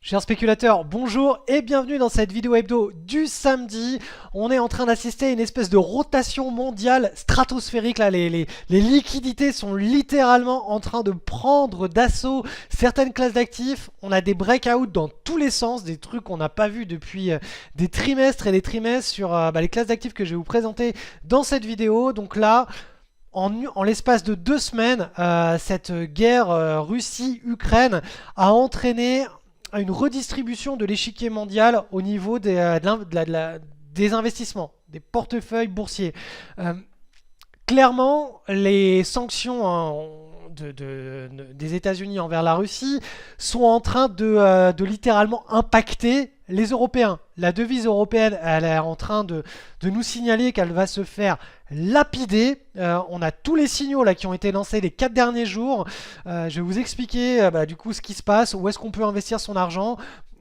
Chers spéculateurs, bonjour et bienvenue dans cette vidéo hebdo du samedi. On est en train d'assister à une espèce de rotation mondiale stratosphérique. Là, les liquidités sont littéralement en train de prendre d'assaut certaines classes d'actifs. On a des breakouts dans tous les sens, des trucs qu'on n'a pas vu depuis des trimestres et des trimestres sur les classes d'actifs que je vais vous présenter dans cette vidéo. Donc là, en l'espace de 2 semaines, cette guerre Russie-Ukraine a entraîné une redistribution de l'échiquier mondial au niveau des investissements, des portefeuilles boursiers. Euh, Clairement, les sanctions des États-Unis envers la Russie sont en train de littéralement impacter les Européens. La devise européenne, elle est en train de nous signaler qu'elle va se faire lapider. On a tous les signaux là qui ont été lancés les 4 derniers jours. Je vais vous expliquer du coup ce qui se passe, où est-ce qu'on peut investir son argent.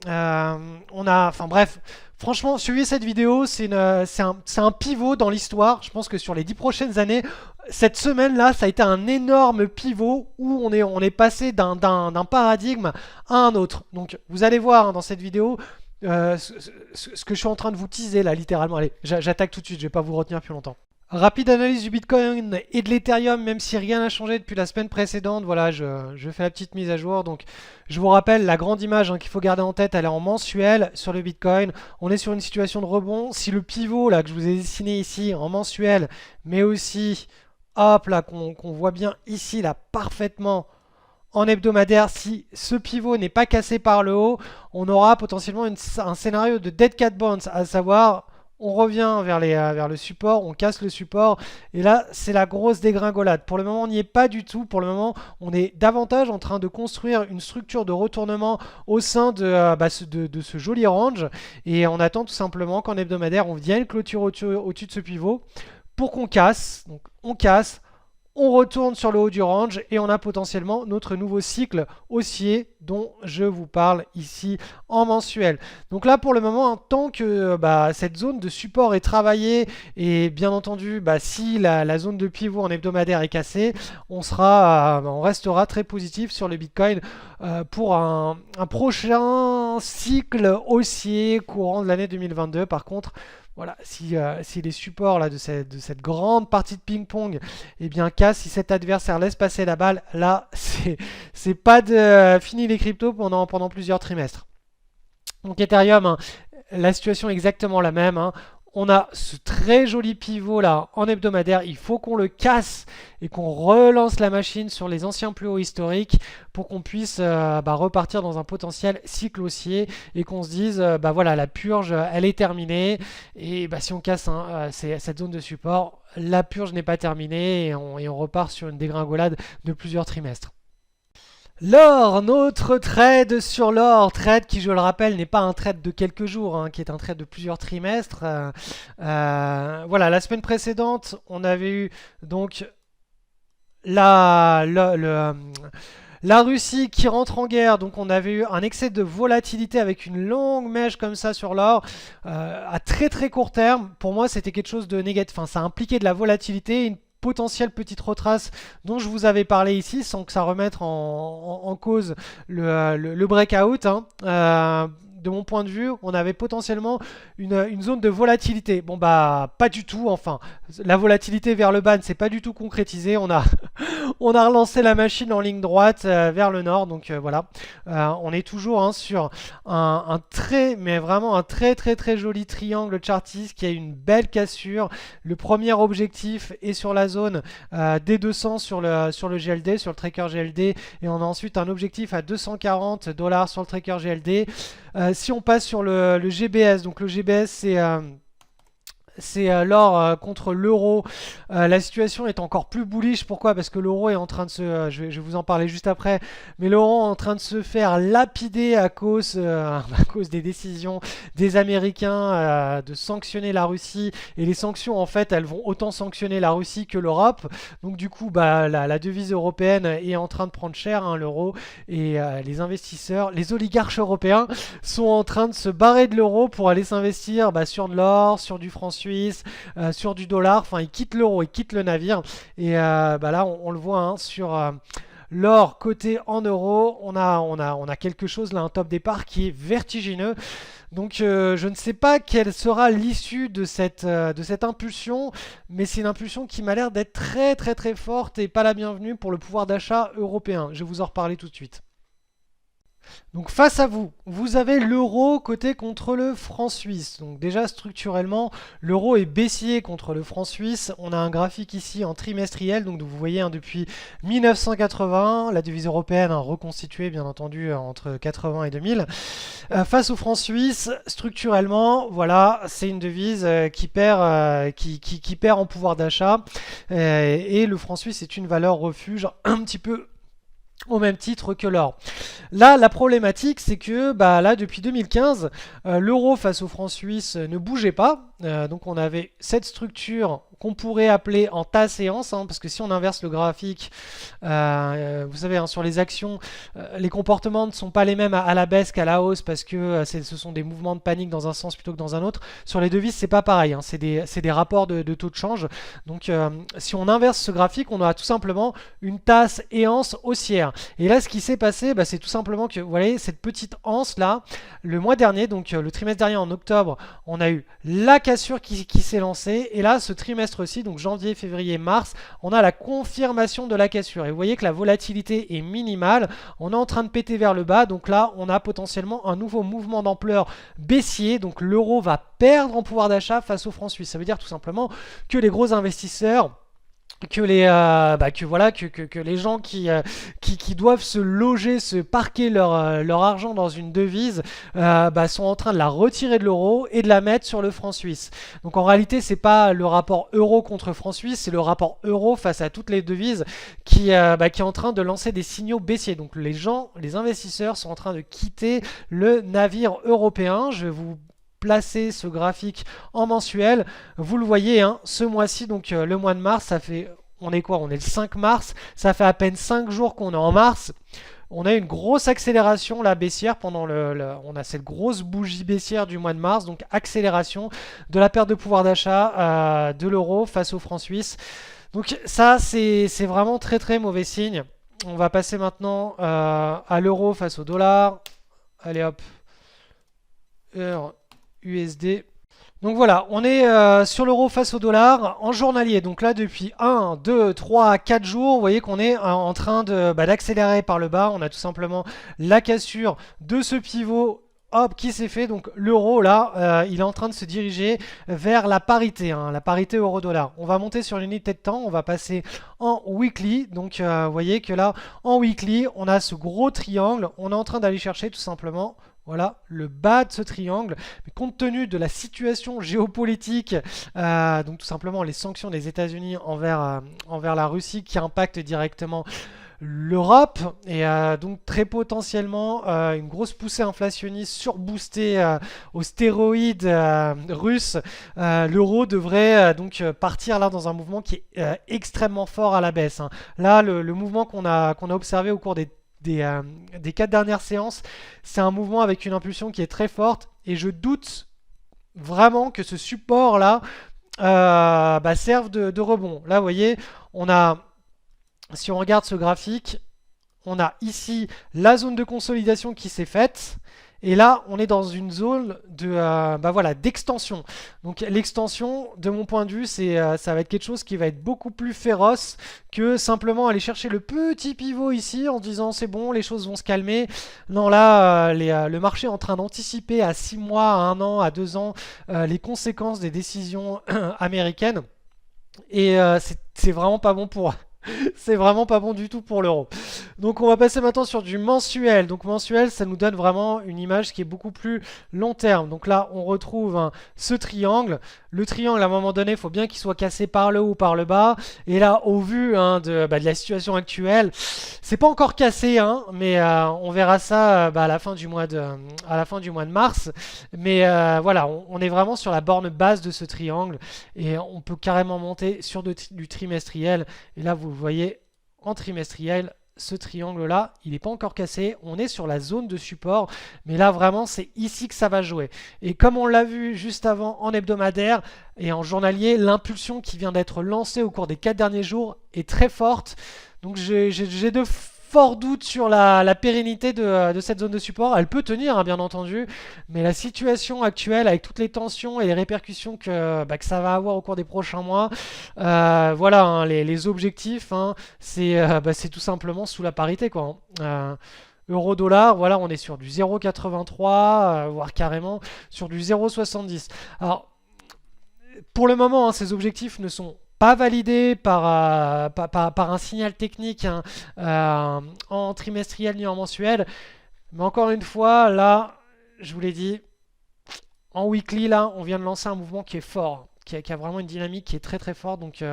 Enfin bref, franchement, suivez cette vidéo, c'est un pivot dans l'histoire. Je pense que sur les 10 prochaines années, cette semaine-là, ça a été un énorme pivot où on est passé d'un paradigme à un autre. Donc vous allez voir dans cette vidéo ce que je suis en train de vous teaser là, littéralement. Allez, j'attaque tout de suite, je vais pas vous retenir plus longtemps. Rapide analyse du Bitcoin et de l'Ethereum, même si rien n'a changé depuis la semaine précédente. Voilà, je fais la petite mise à jour. Donc, je vous rappelle, la grande image qu'il faut garder en tête, elle est en mensuel sur le Bitcoin. On est sur une situation de rebond. Si le pivot là que je vous ai dessiné ici en mensuel, mais aussi, hop là, qu'on voit bien ici là parfaitement en hebdomadaire, si ce pivot n'est pas cassé par le haut, on aura potentiellement un scénario de dead cat bounce, à savoir on revient vers le support, on casse le support, et là c'est la grosse dégringolade. Pour le moment on n'y est pas du tout, pour le moment on est davantage en train de construire une structure de retournement au sein de ce joli range, et on attend tout simplement qu'en hebdomadaire on vienne clôture au-dessus de ce pivot pour qu'on casse. Donc on casse, on retourne sur le haut du range et on a potentiellement notre nouveau cycle haussier dont je vous parle ici en mensuel. Donc là pour le moment, tant que cette zone de support est travaillée et bien entendu si la zone de pivot en hebdomadaire est cassée, on restera très positif sur le Bitcoin pour un prochain cycle haussier courant de l'année 2022. Par contre, voilà, si les supports là, de cette grande partie de ping-pong cassent, si cet adversaire laisse passer la balle, là, c'est pas fini les cryptos pendant plusieurs trimestres. Donc Ethereum, la situation est exactement la même. On a ce très joli pivot là en hebdomadaire, il faut qu'on le casse et qu'on relance la machine sur les anciens plus hauts historiques pour qu'on puisse repartir dans un potentiel cycle haussier et qu'on se dise voilà, la purge elle est terminée, et si on casse cette zone de support, la purge n'est pas terminée et on repart sur une dégringolade de plusieurs trimestres. L'or, notre trade sur l'or, trade qui, je le rappelle, n'est pas un trade de quelques jours, qui est un trade de plusieurs trimestres. Voilà, la semaine précédente, on avait eu donc la Russie qui rentre en guerre, donc on avait eu un excès de volatilité avec une longue mèche comme ça sur l'or à très très court terme. Pour moi, c'était quelque chose de négatif, enfin ça impliquait de la volatilité, une potentielle petite retrace dont je vous avais parlé ici, sans que ça remette en cause le breakout. De mon point de vue, on avait potentiellement une zone de volatilité. Bon pas du tout, enfin, la volatilité vers le bas ne s'est pas du tout concrétisée. On a relancé la machine en ligne droite vers le nord, donc voilà. On est toujours sur vraiment un très très très joli triangle chartiste qui a une belle cassure. Le premier objectif est sur la zone des 200 sur le GLD, sur le tracker GLD, et on a ensuite un objectif à 240 $ sur le tracker GLD. Si on passe sur le GBS, donc le GBS c'est l'or contre l'euro. La situation est encore plus bullish. Pourquoi? Parce que l'euro est en train de se... je vais vous en parler juste après. Mais l'euro est en train de se faire lapider à cause des décisions des Américains de sanctionner la Russie. Et les sanctions, en fait, elles vont autant sanctionner la Russie que l'Europe. Donc du coup, la devise européenne est en train de prendre cher, l'euro. Et les investisseurs, les oligarches européens sont en train de se barrer de l'euro pour aller s'investir sur de l'or, sur du franc suisse, sur du dollar. Enfin, ils quittent l'euro, ils quittent le navire. Et là, on le voit sur L'or coté en euros, on a quelque chose là, un top départ qui est vertigineux. Donc je ne sais pas quelle sera l'issue de cette impulsion, mais c'est une impulsion qui m'a l'air d'être très très très forte et pas la bienvenue pour le pouvoir d'achat européen. Je vais vous en reparler tout de suite. Donc face à vous, vous avez l'euro coté contre le franc suisse. Donc déjà structurellement, l'euro est baissier contre le franc suisse. On a un graphique ici en trimestriel, donc vous voyez depuis 1980, la devise européenne reconstituée bien entendu entre 80 et 2000. Face au franc suisse, structurellement, voilà, c'est une devise qui perd, qui perd en pouvoir d'achat. Et le franc suisse est une valeur refuge un petit peu au même titre que l'or. Là, la problématique, c'est que là, depuis 2015, l'euro face au franc suisse ne bougeait pas. Donc on avait cette structure qu'on pourrait appeler en tas-séance, parce que si on inverse le graphique, vous savez, sur les actions, les comportements ne sont pas les mêmes à la baisse qu'à la hausse, parce que ce sont des mouvements de panique dans un sens plutôt que dans un autre. Sur les devises, c'est pas pareil, c'est des rapports de taux de change. Donc si on inverse ce graphique, on aura tout simplement une tasse-éance haussière. Et là, ce qui s'est passé, c'est tout simplement que, vous voyez, cette petite anse là, le mois dernier, donc le trimestre dernier en octobre, on a eu la cassure qui s'est lancée, et là, ce trimestre-ci, donc janvier, février, mars, on a la confirmation de la cassure. Et vous voyez que la volatilité est minimale, on est en train de péter vers le bas, donc là, on a potentiellement un nouveau mouvement d'ampleur baissier, donc l'euro va perdre en pouvoir d'achat face au franc suisse. Ça veut dire tout simplement que les gros investisseurs, que les que les gens qui doivent se loger, se parquer leur argent dans une devise sont en train de la retirer de l'euro et de la mettre sur le franc suisse. Donc en réalité, c'est pas le rapport euro contre franc suisse, c'est le rapport euro face à toutes les devises qui est en train de lancer des signaux baissiers. Donc les investisseurs sont en train de quitter le navire européen. Je vais vous placer ce graphique en mensuel. Vous le voyez, ce mois-ci, donc le mois de mars, ça fait, on est quoi? On est le 5 mars, ça fait à peine 5 jours qu'on est en mars. On a une grosse accélération là baissière pendant on a cette grosse bougie baissière du mois de mars, donc accélération de la perte de pouvoir d'achat de l'euro face au franc suisse. Donc ça, c'est vraiment très très mauvais signe. On va passer maintenant à l'euro face au dollar. Allez hop, heure USD. Donc voilà, on est sur l'euro face au dollar en journalier. Donc là, depuis 1, 2, 3, 4 jours, vous voyez qu'on est en train d'accélérer par le bas. On a tout simplement la cassure de ce pivot qui s'est fait. Donc l'euro là, il est en train de se diriger vers la parité euro-dollar. On va monter sur l'unité de temps, on va passer en weekly. Donc vous voyez que là, en weekly, on a ce gros triangle. On est en train d'aller chercher tout simplement, voilà, le bas de ce triangle. Mais compte tenu de la situation géopolitique, donc tout simplement les sanctions des États-Unis envers la Russie qui impactent directement l'Europe, et donc très potentiellement une grosse poussée inflationniste surboostée aux stéroïdes russes, l'euro devrait donc partir là dans un mouvement qui est extrêmement fort à la baisse. Là, le mouvement qu'on a observé au cours des 4 dernières séances, c'est un mouvement avec une impulsion qui est très forte, et je doute vraiment que ce support là serve de rebond. Là vous voyez, si on regarde ce graphique, on a ici la zone de consolidation qui s'est faite, et là on est dans une zone d'extension. Donc l'extension, de mon point de vue, ça va être quelque chose qui va être beaucoup plus féroce que simplement aller chercher le petit pivot ici en disant c'est bon, les choses vont se calmer. Non, là le marché est en train d'anticiper à 6 mois, à 1 an, à 2 ans les conséquences des décisions américaines, et c'est vraiment pas bon pour c'est vraiment pas bon du tout pour l'euro. Donc on va passer maintenant sur du mensuel. Donc mensuel, ça nous donne vraiment une image qui est beaucoup plus long terme. Donc là, on retrouve ce triangle. Le triangle, à un moment donné, il faut bien qu'il soit cassé par le haut ou par le bas. Et là, au vu de la situation actuelle, c'est pas encore cassé, mais on verra ça à la fin du mois de mars. Mais voilà, on est vraiment sur la borne basse de ce triangle, et on peut carrément monter sur du trimestriel. Et là, vous voyez, en trimestriel, ce triangle là, il n'est pas encore cassé, on est sur la zone de support, mais là vraiment c'est ici que ça va jouer. Et comme on l'a vu juste avant en hebdomadaire et en journalier, l'impulsion qui vient d'être lancée au cours des 4 derniers jours est très forte. Donc j'ai de fort doute sur la pérennité de cette zone de support. Elle peut tenir, hein, bien entendu, mais la situation actuelle, avec toutes les tensions et les répercussions que ça va avoir au cours des prochains mois, voilà, hein, les objectifs, hein, c'est tout simplement sous la parité, quoi, hein. Euro-dollar, voilà, on est sur du 0,83, voire carrément sur du 0,70. Alors, pour le moment, hein, ces objectifs ne sont pas validés par un signal technique, hein, en trimestriel ni en mensuel. Mais encore une fois, là, je vous l'ai dit, en weekly, là, on vient de lancer un mouvement qui est fort, qui a vraiment une dynamique qui est très très forte. Donc,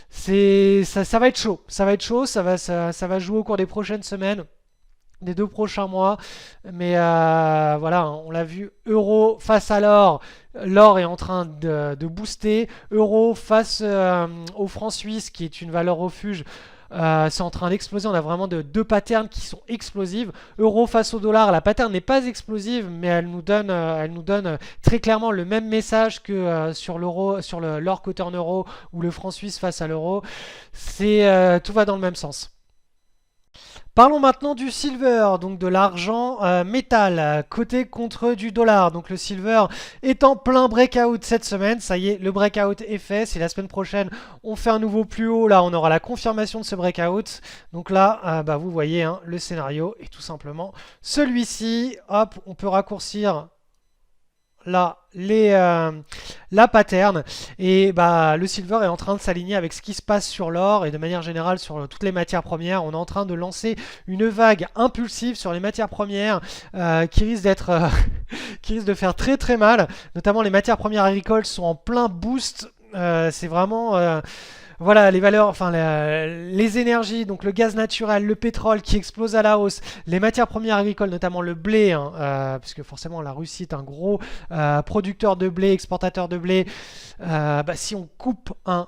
ça va être chaud. Ça va être chaud, ça va jouer au cours des prochaines semaines, des 2 prochains mois. Mais voilà, hein, on l'a vu, euro face à l'or. L'or est en train de booster. Euro face au franc suisse, qui est une valeur refuge. C'est en train d'exploser. On a vraiment deux patterns qui sont explosives. Euro face au dollar, la pattern n'est pas explosive, mais elle nous donne très clairement le même message que sur l'euro, sur l'or coté en euros ou le franc suisse face à l'euro. Tout va dans le même sens. Parlons maintenant du silver, donc de l'argent métal, coté contre du dollar. Donc le silver est en plein breakout cette semaine. Ça y est, le breakout est fait. Si la semaine prochaine on fait un nouveau plus haut, là on aura la confirmation de ce breakout. Donc là, vous voyez, hein, le scénario est tout simplement celui-ci. Hop, on peut raccourcir là la pattern, et le silver est en train de s'aligner avec ce qui se passe sur l'or et de manière générale sur toutes les matières premières. On est en train de lancer une vague impulsive sur les matières premières qui risque d'être qui risque de faire très très mal, notamment les matières premières agricoles sont en plein boost. C'est vraiment voilà, les valeurs, enfin les énergies, donc le gaz naturel, le pétrole qui explose à la hausse, les matières premières agricoles, notamment le blé, hein, puisque forcément la Russie est un gros producteur de blé, exportateur de blé. Si on coupe, hein,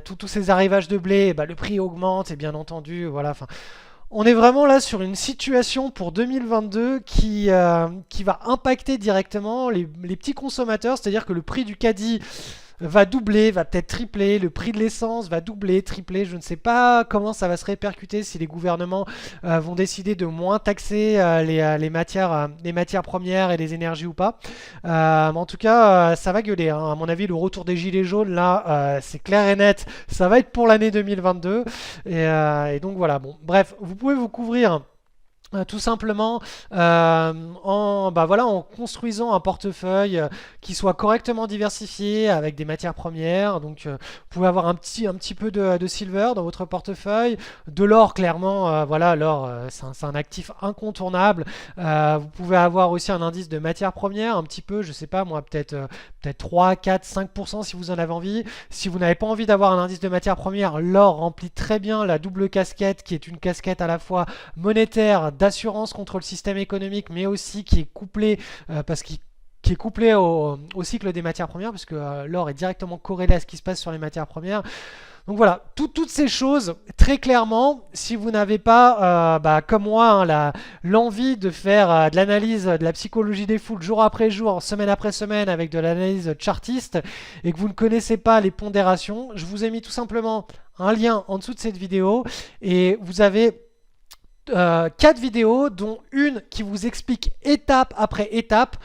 tous ces arrivages de blé, le prix augmente, et bien entendu, voilà. Enfin, on est vraiment là sur une situation pour 2022 qui va impacter directement les petits consommateurs, c'est-à-dire que le prix du caddie va doubler, va peut-être tripler, le prix de l'essence va doubler, tripler, je ne sais pas comment ça va se répercuter, si les gouvernements vont décider de moins taxer les matières premières et les énergies ou pas. Mais en tout cas, ça va gueuler, hein. À mon avis, le retour des gilets jaunes, là, c'est clair et net, ça va être pour l'année 2022. Et donc voilà, bon, bref, vous pouvez vous couvrir tout simplement en construisant un portefeuille qui soit correctement diversifié avec des matières premières. Donc vous pouvez avoir un petit peu de silver dans votre portefeuille, de l'or clairement, voilà, l'or c'est un actif incontournable. Vous pouvez avoir aussi un indice de matières premières, un petit peu, je sais pas moi, peut-être 3, 4, 5% si vous en avez envie. Si vous n'avez pas envie d'avoir un indice de matières premières, l'or remplit très bien la double casquette, qui est une casquette à la fois monétaire, d'assurance contre le système économique, mais aussi qui est couplé qui est couplé au cycle des matières premières, puisque l'or est directement corrélé à ce qui se passe sur les matières premières. Donc voilà, toutes ces choses, très clairement, si vous n'avez pas, comme moi, hein, l'envie de faire de l'analyse, de la psychologie des foules jour après jour, semaine après semaine, avec de l'analyse chartiste, et que vous ne connaissez pas les pondérations, je vous ai mis tout simplement un lien en dessous de cette vidéo, et vous avez 4 vidéos, dont une qui vous explique étape après étape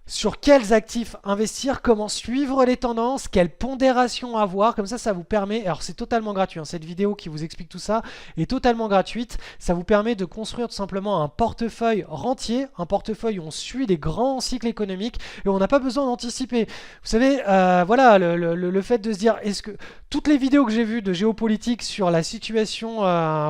sur quels actifs investir, comment suivre les tendances, quelle pondération avoir. Comme ça vous permet, alors c'est totalement gratuit, hein, cette vidéo qui vous explique tout ça est totalement gratuite. Ça vous permet de construire tout simplement un portefeuille rentier, un portefeuille où on suit les grands cycles économiques et on n'a pas besoin d'anticiper. Vous savez, voilà, le fait de se dire, est-ce que toutes les vidéos que j'ai vues de géopolitique sur la situation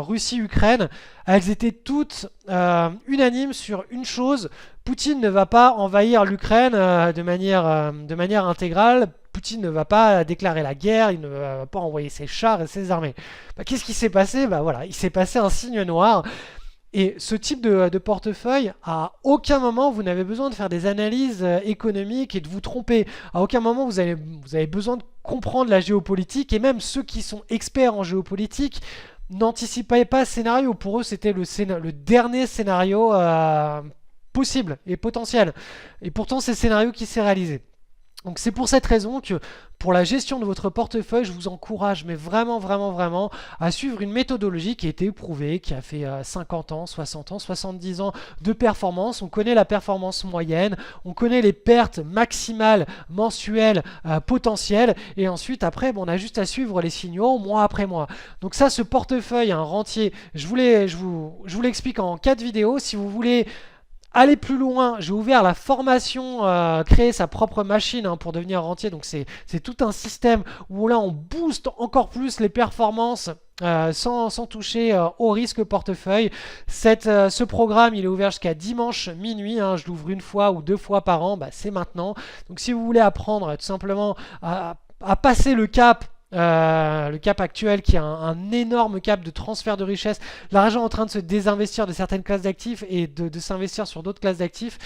Russie-Ukraine, elles étaient toutes unanimes sur une chose: Poutine ne va pas envahir l'Ukraine de manière intégrale. Poutine ne va pas déclarer la guerre, il ne va pas envoyer ses chars et ses armées. Qu'est-ce qui s'est passé? Voilà, il s'est passé un signe noir. Et ce type de portefeuille, à aucun moment vous n'avez besoin de faire des analyses économiques et de vous tromper. À aucun moment vous avez besoin de comprendre la géopolitique, et même ceux qui sont experts en géopolitique n'anticipaient pas ce scénario. Pour eux, c'était le dernier scénario possible et potentiel. Et pourtant, c'est le scénario qui s'est réalisé. Donc c'est pour cette raison que pour la gestion de votre portefeuille, je vous encourage, mais vraiment, vraiment, vraiment, à suivre une méthodologie qui a été éprouvée, qui a fait 50 ans, 60 ans, 70 ans de performance. On connaît la performance moyenne, on connaît les pertes maximales mensuelles potentielles, et ensuite, après, on a juste à suivre les signaux mois après mois. Donc ça, ce portefeuille, un rentier, je vous l'explique en 4 vidéos. Si vous voulez aller plus loin, j'ai ouvert la formation créer sa propre machine pour devenir rentier. Donc c'est tout un système où là on booste encore plus les performances sans toucher au risque portefeuille. Ce programme il est ouvert jusqu'à dimanche minuit, je l'ouvre une fois ou 2 fois par an, c'est maintenant. Donc si vous voulez apprendre tout simplement à passer le cap actuel qui est un énorme cap de transfert de richesse, l'argent est en train de se désinvestir de certaines classes d'actifs et de s'investir sur d'autres classes d'actifs.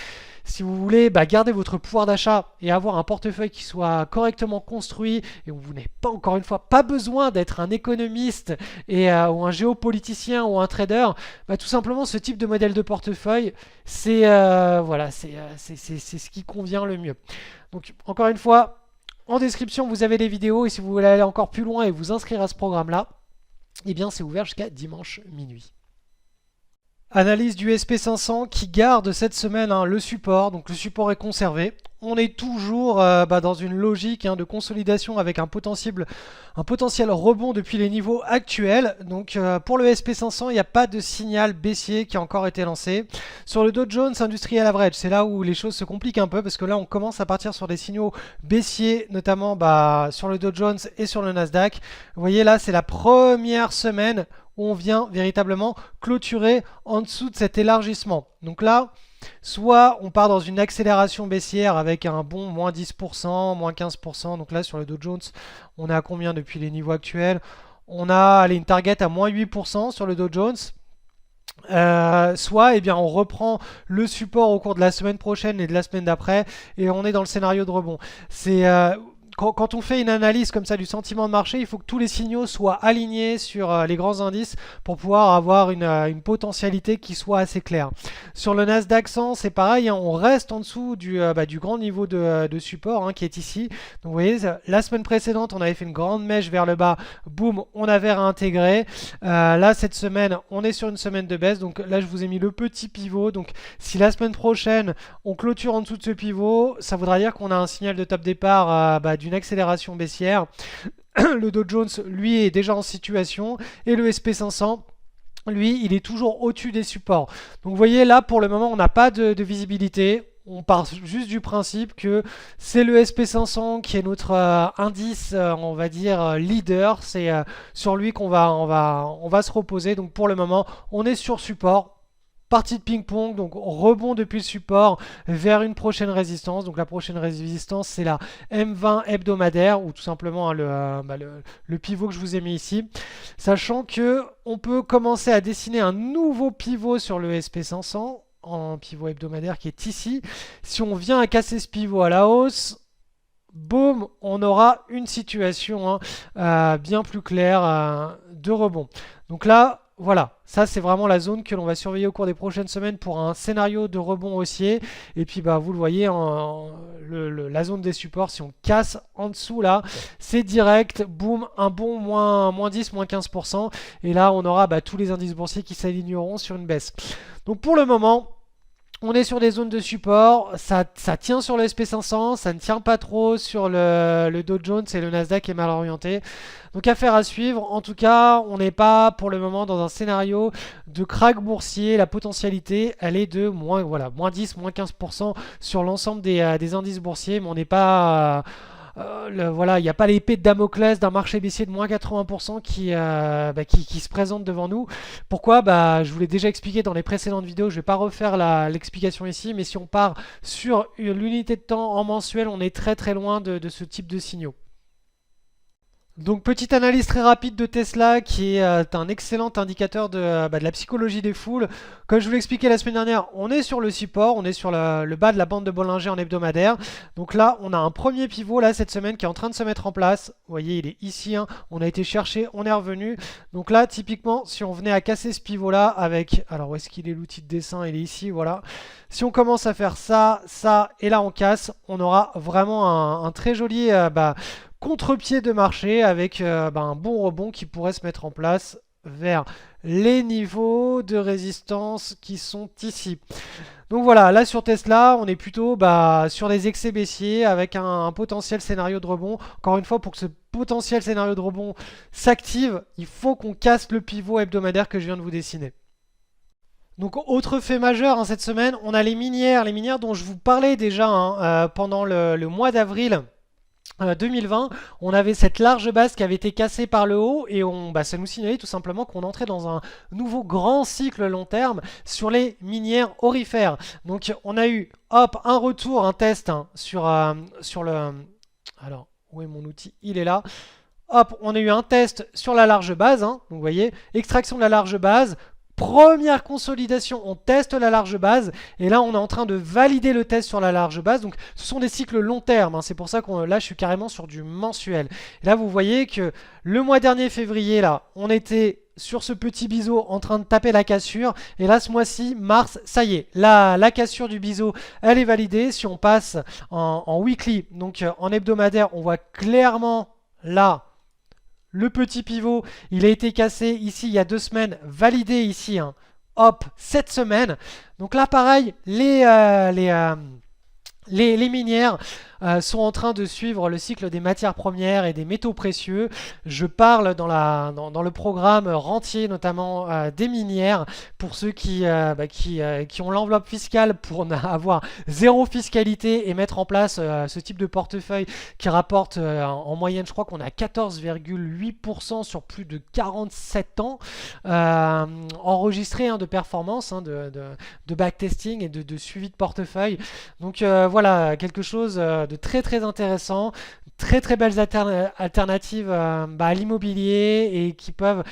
Si vous voulez garder votre pouvoir d'achat et avoir un portefeuille qui soit correctement construit et où vous n'avez pas, encore une fois, pas besoin d'être un économiste ou un géopoliticien ou un trader, tout simplement ce type de modèle de portefeuille, c'est ce qui convient le mieux. Donc encore une fois, en description, vous avez les vidéos et si vous voulez aller encore plus loin et vous inscrire à ce programme-là, eh bien c'est ouvert jusqu'à dimanche minuit. Analyse du SP500 qui garde cette semaine le support, donc le support est conservé. On est toujours dans une logique de consolidation avec un potentiel rebond depuis les niveaux actuels. Donc pour le SP500, il n'y a pas de signal baissier qui a encore été lancé. Sur le Dow Jones Industrial Average, c'est là où les choses se compliquent un peu parce que là on commence à partir sur des signaux baissiers, notamment sur le Dow Jones et sur le Nasdaq. Vous voyez là, c'est la première semaine où on vient véritablement clôturer en dessous de cet élargissement. Donc là, soit on part dans une accélération baissière avec un bon moins 10%, moins 15%. Donc là, sur le Dow Jones, on est à combien depuis les niveaux actuels? On a une target à moins 8% sur le Dow Jones. Soit on reprend le support au cours de la semaine prochaine et de la semaine d'après et on est dans le scénario de rebond. Quand on fait une analyse comme ça du sentiment de marché, il faut que tous les signaux soient alignés sur les grands indices pour pouvoir avoir une potentialité qui soit assez claire. Sur le Nasdaq 100, c'est pareil, on reste en dessous du grand niveau de support qui est ici. Donc vous voyez, la semaine précédente, on avait fait une grande mèche vers le bas, boum, on avait réintégré. Là, cette semaine, on est sur une semaine de baisse. Donc là, je vous ai mis le petit pivot. Donc si la semaine prochaine, on clôture en dessous de ce pivot, ça voudra dire qu'on a un signal de top départ d'une accélération baissière. Le Dow Jones, lui, est déjà en situation et le SP500, lui, il est toujours au-dessus des supports. Donc vous voyez, là, pour le moment, on n'a pas de visibilité. On part juste du principe que c'est le SP500 qui est notre indice, on va dire, leader. C'est sur lui qu'on va se reposer. Donc pour le moment, on est sur support. Partie de ping-pong, donc rebond depuis le support vers une prochaine résistance. Donc la prochaine résistance, c'est la M20 hebdomadaire ou tout simplement le pivot que je vous ai mis ici. Sachant que on peut commencer à dessiner un nouveau pivot sur le SP500 en pivot hebdomadaire qui est ici. Si on vient à casser ce pivot à la hausse, boum, on aura une situation bien plus claire de rebond. Donc là, voilà, ça c'est vraiment la zone que l'on va surveiller au cours des prochaines semaines pour un scénario de rebond haussier. Et puis vous le voyez, la zone des supports, si on casse en dessous là, c'est direct, boum, un bon moins 10, moins 15%. Et là, on aura tous les indices boursiers qui s'aligneront sur une baisse. Donc pour le moment, on est sur des zones de support, ça tient sur le SP500, ça ne tient pas trop sur le Dow Jones et le Nasdaq est mal orienté. Donc affaire à suivre. En tout cas, on n'est pas pour le moment dans un scénario de krach boursier. La potentialité, elle est de moins 10, moins 15% sur l'ensemble des indices boursiers, mais on n'est pas... il n'y a pas l'épée de Damoclès d'un marché baissier de moins 80% qui se présente devant nous. Pourquoi? Je vous l'ai déjà expliqué dans les précédentes vidéos, je ne vais pas refaire l'explication ici, mais si on part sur l'unité de temps en mensuel, on est très très loin de ce type de signaux. Donc petite analyse très rapide de Tesla qui est un excellent indicateur de la psychologie des foules. Comme je vous l'expliquais la semaine dernière, on est sur le support, on est sur le bas de la bande de Bollinger en hebdomadaire. Donc là, on a un premier pivot là cette semaine qui est en train de se mettre en place. Vous voyez, il est ici, hein. On a été chercher, on est revenu. Donc là, typiquement, si on venait à casser ce pivot là avec... Alors où est-ce qu'il est l'outil de dessin? Il est ici, voilà. Si on commence à faire ça, ça et là on casse, on aura vraiment un très joli... contre-pied de marché avec un bon rebond qui pourrait se mettre en place vers les niveaux de résistance qui sont ici. Donc voilà, là sur Tesla, on est plutôt sur des excès baissiers avec un potentiel scénario de rebond. Encore une fois, pour que ce potentiel scénario de rebond s'active, il faut qu'on casse le pivot hebdomadaire que je viens de vous dessiner. Donc autre fait majeur cette semaine, on a les minières dont je vous parlais déjà pendant le mois d'avril 2020, on avait cette large base qui avait été cassée par le haut et ça nous signalait tout simplement qu'on entrait dans un nouveau grand cycle long terme sur les minières aurifères. Donc on a eu hop un retour, un test sur le... Alors où est mon outil? Il est là. Hop, on a eu un test sur la large base, donc vous voyez, extraction de la large base. Première consolidation, on teste la large base et là on est en train de valider le test sur la large base. Donc ce sont des cycles long terme, c'est pour ça que là je suis carrément sur du mensuel. Et là vous voyez que le mois dernier février, là on était sur ce petit biseau en train de taper la cassure. Et là ce mois-ci, mars, ça y est, la cassure du biseau elle est validée. Si on passe en weekly, donc en hebdomadaire, on voit clairement là le petit pivot, il a été cassé ici il y a 2 semaines, validé ici, hop, cette semaine. Donc là pareil, les minières sont en train de suivre le cycle des matières premières et des métaux précieux. Je parle dans le programme rentier notamment des minières pour ceux qui ont l'enveloppe fiscale pour avoir zéro fiscalité et mettre en place ce type de portefeuille qui rapporte en moyenne, je crois qu'on a 14,8% sur plus de 47 ans enregistrés de performance, de backtesting et de suivi de portefeuille. Donc voilà, quelque chose de très très intéressant, très belles alternatives à l'immobilier et qui peuvent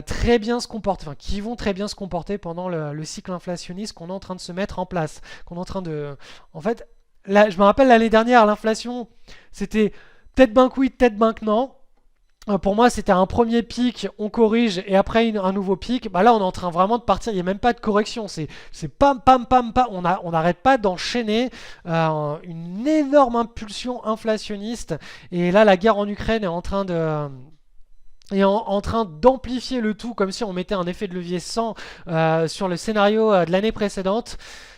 très bien se comporter, qui vont très bien se comporter pendant le cycle inflationniste qu'on est en train de se mettre en place, qu'on est en train de... En fait, là, je me rappelle l'année dernière, l'inflation, c'était peut-être ben que oui, peut-être ben que non. Pour moi, c'était un premier pic, on corrige et après un nouveau pic. Là, on est en train vraiment de partir. Il n'y a même pas de correction. C'est pam, pam, pam, pam. On n'arrête pas d'enchaîner une énorme impulsion inflationniste. Et là, la guerre en Ukraine est en train d'amplifier le tout, comme si on mettait un effet de levier 100 sur le scénario de l'année précédente.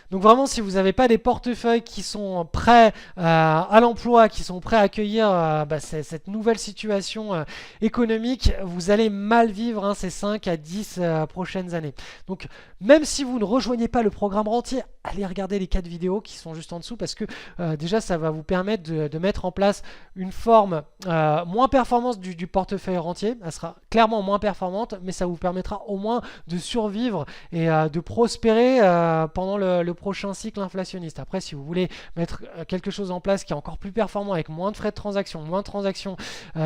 Donc vraiment, si vous n'avez pas des portefeuilles qui sont prêts à l'emploi, qui sont prêts à accueillir cette nouvelle situation économique, vous allez mal vivre ces 5 à 10 prochaines années. Donc même si vous ne rejoignez pas le programme rentier, allez regarder les 4 vidéos qui sont juste en dessous parce que déjà ça va vous permettre de mettre en place une forme moins performante du portefeuille rentier. Elle sera clairement moins performante, mais ça vous permettra au moins de survivre et de prospérer pendant le prochain cycle inflationniste. Après, si vous voulez mettre quelque chose en place qui est encore plus performant avec moins de frais de transaction, moins de transactions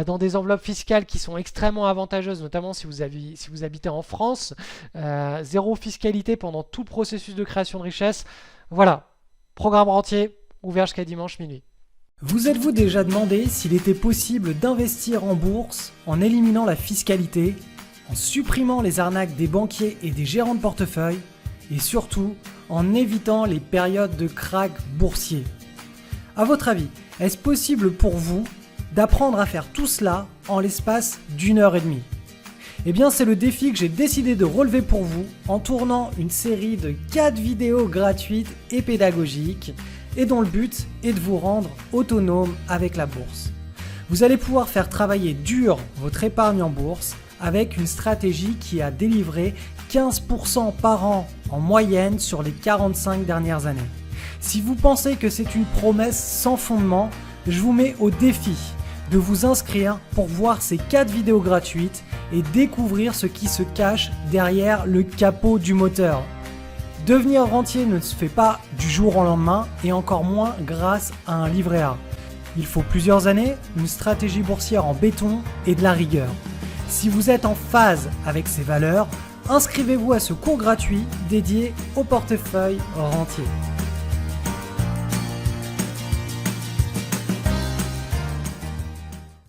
dans des enveloppes fiscales qui sont extrêmement avantageuses, notamment si vous habitez en France, zéro fiscalité pendant tout le processus de création de richesse. Voilà, programme rentier ouvert jusqu'à dimanche minuit. Vous êtes-vous déjà demandé s'il était possible d'investir en bourse en éliminant la fiscalité, en supprimant les arnaques des banquiers et des gérants de portefeuille, et surtout en évitant les périodes de krach boursier? À votre avis, est-ce possible pour vous d'apprendre à faire tout cela en l'espace d'1h30? Eh bien, c'est le défi que j'ai décidé de relever pour vous en tournant une série de 4 vidéos gratuites et pédagogiques et dont le but est de vous rendre autonome avec la bourse. Vous allez pouvoir faire travailler dur votre épargne en bourse avec une stratégie qui a délivré 15% par an en moyenne sur les 45 dernières années. Si vous pensez que c'est une promesse sans fondement, je vous mets au défi de vous inscrire pour voir ces 4 vidéos gratuites et découvrir ce qui se cache derrière le capot du moteur. Devenir rentier ne se fait pas du jour au lendemain et encore moins grâce à un livret A. Il faut plusieurs années, une stratégie boursière en béton et de la rigueur. Si vous êtes en phase avec ces valeurs, inscrivez-vous à ce cours gratuit dédié au portefeuille rentier.